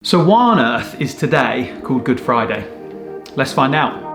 So why on earth is today called Good Friday? Let's find out.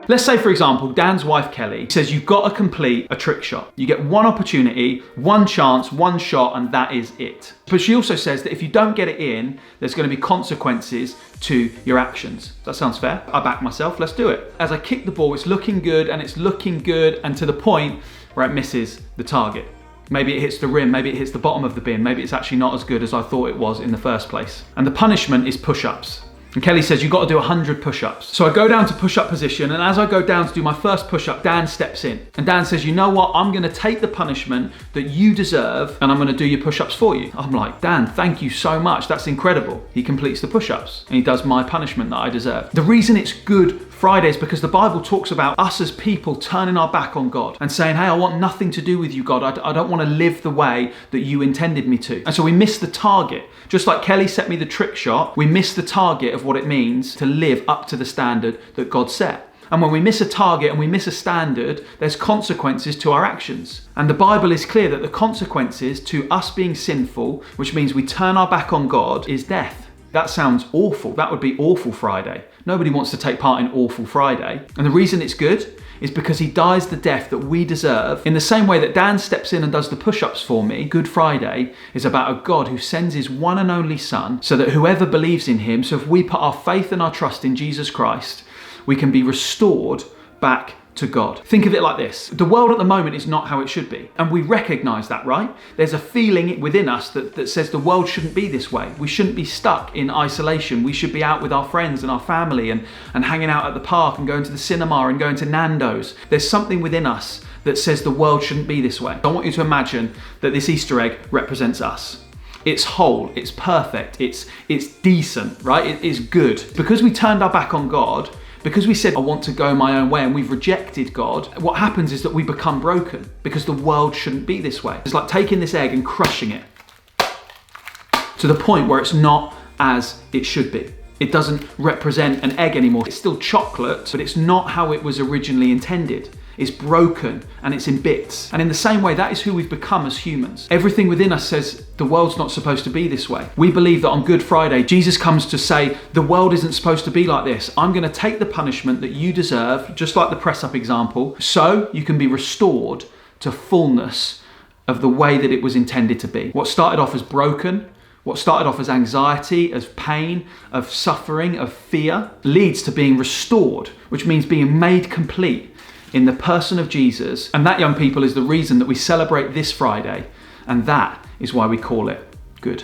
Let's say, for example, Dan's wife Kelly says you've got to complete a trick shot. You get one opportunity, one chance, one shot, and that is it. But she also says that if you don't get it in, there's going to be consequences to your actions. That sounds fair. I back myself, let's do it. As I kick the ball, it's looking good, and to the point where it misses the target. Maybe it hits the rim, maybe it hits the bottom of the bin, maybe it's actually not as good as I thought it was in the first place. And the punishment is push-ups. And Kelly says, you've got to do 100 push-ups. So I go down to push-up position, and as I go down to do my first push-up, Dan steps in. And Dan says, you know what? I'm gonna take the punishment that you deserve, and I'm gonna do your push-ups for you. I'm like, Dan, thank you so much. That's incredible. He completes the push-ups, and he does my punishment that I deserve. The reason it's Good Friday is because the Bible talks about us as people turning our back on God and saying, hey, I want nothing to do with you, God. I don't want to live the way that you intended me to. And so we miss the target. Just like Kelly set me the trick shot, we miss the target of what it means to live up to the standard that God set. And when we miss a target and we miss a standard, there's consequences to our actions. And the Bible is clear that the consequences to us being sinful, which means we turn our back on God, is death. That sounds awful. That would be Awful Friday. Nobody wants to take part in Awful Friday. And the reason it's good is because he dies the death that we deserve. In the same way that Dan steps in and does the push-ups for me, Good Friday is about a God who sends his one and only Son so that whoever believes in him, so if we put our faith and our trust in Jesus Christ, we can be restored back to God. Think of it like this. The world at the moment is not how it should be. And we recognize that, right? There's a feeling within us that says the world shouldn't be this way. We shouldn't be stuck in isolation. We should be out with our friends and our family and hanging out at the park and going to the cinema and going to Nando's. There's something within us that says the world shouldn't be this way. I want you to imagine that this Easter egg represents us. It's whole, it's perfect, it's decent, right? It is good. Because we turned our back on God, because we said, I want to go my own way, and we've rejected God, what happens is that we become broken because the world shouldn't be this way. It's like taking this egg and crushing it to the point where it's not as it should be. It doesn't represent an egg anymore. It's still chocolate, but it's not how it was originally intended. It's broken and it's in bits. And in the same way, that is who we've become as humans. Everything within us says the world's not supposed to be this way. We believe that on Good Friday, Jesus comes to say, the world isn't supposed to be like this. I'm gonna take the punishment that you deserve, just like the press-up example, so you can be restored to fullness of the way that it was intended to be. What started off as broken, what started off as anxiety, as pain, of suffering, of fear, leads to being restored, which means being made complete in the person of Jesus. And that, young people, is the reason that we celebrate this Friday. And that is why we call it Good